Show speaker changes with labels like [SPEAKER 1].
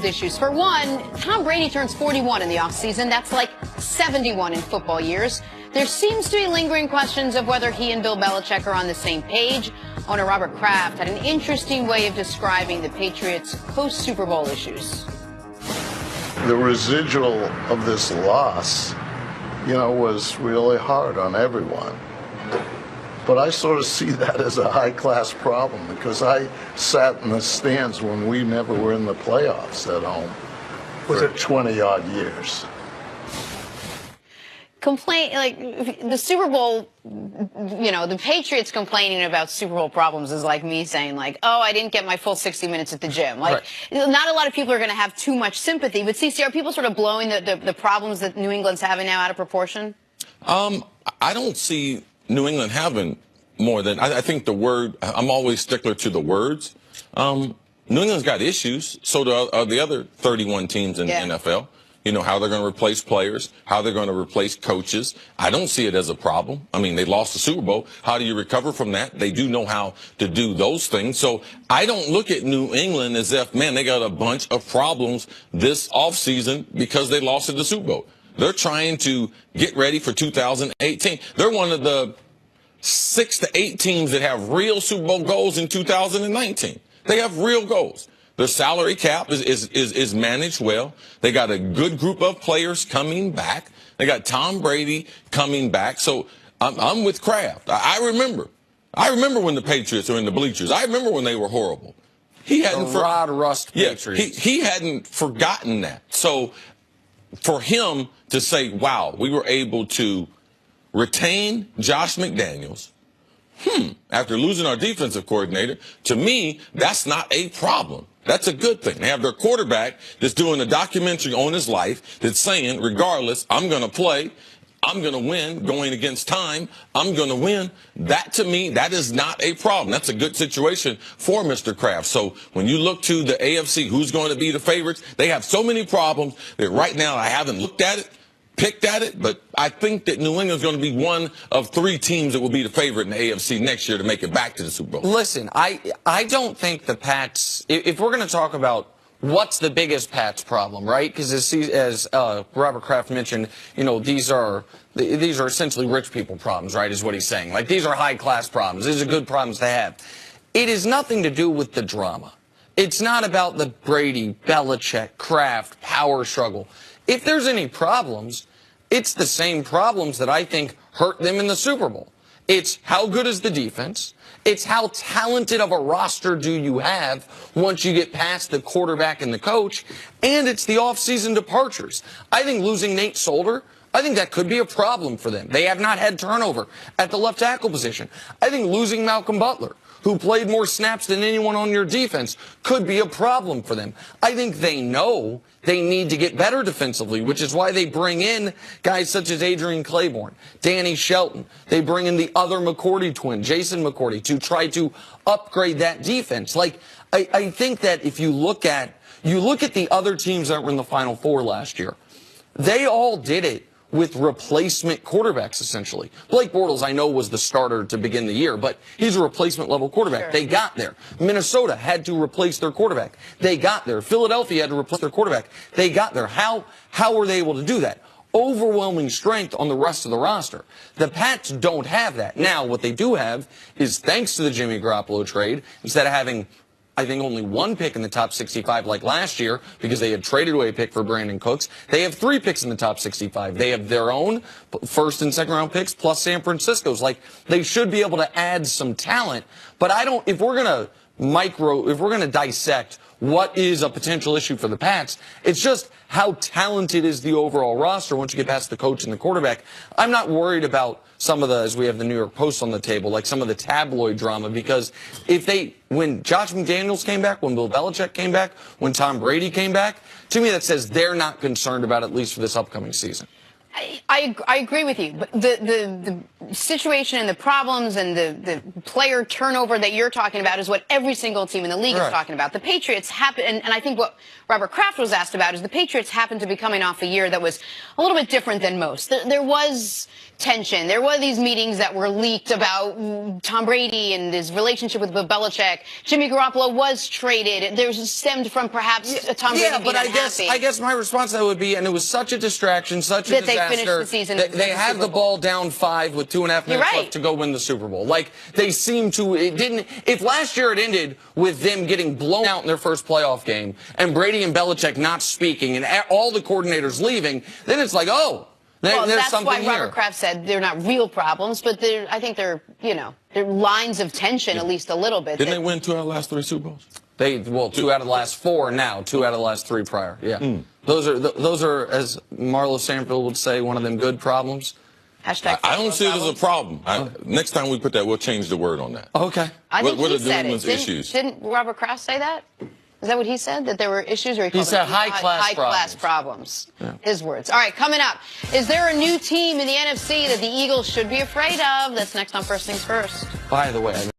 [SPEAKER 1] Issues. For one, Tom Brady turns 41 in the offseason. That's like 71 in football years. There seems to be lingering questions of whether he and Bill Belichick are on the same page. Owner Robert Kraft had an interesting way of describing the Patriots' post-Super Bowl issues.
[SPEAKER 2] The residual of this loss, was really hard on everyone. But I sort of see that as a high-class problem because I sat in the stands when we never were in the playoffs at home for 20-odd years.
[SPEAKER 1] The Super Bowl, the Patriots complaining about Super Bowl problems is like me saying, oh, I didn't get my full 60 minutes at the gym. Not a lot of people are going to have too much sympathy. But, CC, are people sort of blowing the problems that New England's having now out of proportion?
[SPEAKER 3] I don't see New England having more than, I think the word, I'm always stickler to the words. New England's got issues, so do the other 31 teams in the NFL. How they're going to replace players, how they're going to replace coaches. I don't see it as a problem. I mean, they lost the Super Bowl. How do you recover from that? They do know how to do those things. So I don't look at New England as if, man, they got a bunch of problems this offseason because they lost at the Super Bowl. They're trying to get ready for 2018. They're one of the 6 to 8 teams that have real Super Bowl goals in 2019. They have real goals. Their salary cap is managed well. They got a good group of players coming back. They got Tom Brady coming back. So I'm with Kraft. I remember when the Patriots were in the bleachers. I remember when they were horrible. He hadn't
[SPEAKER 4] Rod Rust Patriots.
[SPEAKER 3] He hadn't forgotten that. So for him to say, wow, we were able to retain Josh McDaniels after losing our defensive coordinator, to me, that's not a problem. That's a good thing. They have their quarterback that's doing a documentary on his life that's saying, regardless, I'm going to play, I'm going to win, going against time, I'm going to win. That, to me, that is not a problem. That's a good situation for Mr. Kraft. So when you look to the AFC, who's going to be the favorites, they have so many problems that right now I haven't looked at it, picked at it, but I think that New England's going to be one of 3 teams that will be the favorite in the AFC next year to make it back to the Super Bowl.
[SPEAKER 4] Listen, I don't think the Pats, if we're going to talk about what's the biggest Pats problem, right? Because as Robert Kraft mentioned, these are essentially rich people problems, right, is what he's saying. These are high-class problems. These are good problems to have. It has nothing to do with the drama. It's not about the Brady, Belichick, Kraft, power struggle. If there's any problems, it's the same problems that I think hurt them in the Super Bowl. It's how good is the defense? It's how talented of a roster do you have once you get past the quarterback and the coach? And it's the offseason departures. I think losing Nate Solder, I think that could be a problem for them. They have not had turnover at the left tackle position. I think losing Malcolm Butler, who played more snaps than anyone on your defense, could be a problem for them. I think they know they need to get better defensively, which is why they bring in guys such as Adrian Claiborne, Danny Shelton. They bring in the other McCourty twin, Jason McCourty, to try to upgrade that defense. I think that if you look at the other teams that were in the Final Four last year, they all did it with replacement quarterbacks, essentially. Blake Bortles, I know, was the starter to begin the year, but he's a replacement-level quarterback. Sure. They got there. Minnesota had to replace their quarterback. They got there. Philadelphia had to replace their quarterback. They got there. How were they able to do that? Overwhelming strength on the rest of the roster. The Pats don't have that. Now, what they do have is, thanks to the Jimmy Garoppolo trade, instead of having, I think, only 1 pick in the top 65 like last year because they had traded away a pick for Brandon Cooks. They have 3 picks in the top 65. They have their own first and second round picks plus San Francisco's. They should be able to add some talent. But if we're going to dissect what is a potential issue for the Pats, it's just how talented is the overall roster once you get past the coach and the quarterback. I'm not worried about some of the, as we have the New York Post on the table, some of the tabloid drama, because when Josh McDaniels came back, when Bill Belichick came back, when Tom Brady came back, to me that says they're not concerned about, at least for this upcoming season.
[SPEAKER 1] I agree with you, but the situation and the problems and the player turnover that you're talking about is what every single team in the league is talking about. The Patriots happen, and I think what Robert Kraft was asked about is the Patriots happened to be coming off a year that was a little bit different than most. There was tension. There were these meetings that were leaked about Tom Brady and his relationship with Bill Belichick. Jimmy Garoppolo was traded. There's stemmed from perhaps Tom Brady being
[SPEAKER 4] but
[SPEAKER 1] unhappy.
[SPEAKER 4] I guess my response to that would be, and it was such a distraction, such a
[SPEAKER 1] That
[SPEAKER 4] disaster.
[SPEAKER 1] they finished the season.
[SPEAKER 4] They had the ball down 5 with 2.5 minutes left to go win the Super Bowl. Like, they seem to, it didn't, if last year it ended with them getting blown out in their first playoff game and Brady and Belichick not speaking and all the coordinators leaving, then it's like, oh,
[SPEAKER 1] well,
[SPEAKER 4] there's
[SPEAKER 1] that's
[SPEAKER 4] something
[SPEAKER 1] why
[SPEAKER 4] here.
[SPEAKER 1] Robert Kraft said they're not real problems, but I think they're lines of tension, at least a little bit.
[SPEAKER 3] Didn't they win 2 out of the last 3 Super Bowls?
[SPEAKER 4] 2 out of the last 4 now, 2 out of the last 3 prior. Yeah. Those are, as Marlo Sanfield would say, one of them good problems.
[SPEAKER 1] Hashtag
[SPEAKER 3] I don't see it as a problem. Next time we put that, we'll change the word on that.
[SPEAKER 4] Okay.
[SPEAKER 1] I think
[SPEAKER 3] what
[SPEAKER 1] he
[SPEAKER 3] are
[SPEAKER 1] said
[SPEAKER 3] New England's issues?
[SPEAKER 1] Didn't Robert Kraft say that? Is that what he said? That there were issues? Or
[SPEAKER 4] he said high-class
[SPEAKER 1] problems.
[SPEAKER 4] Yeah.
[SPEAKER 1] His words. All right, coming up. Is there a new team in the NFC that the Eagles should be afraid of? That's next on First Things First.
[SPEAKER 4] By the way,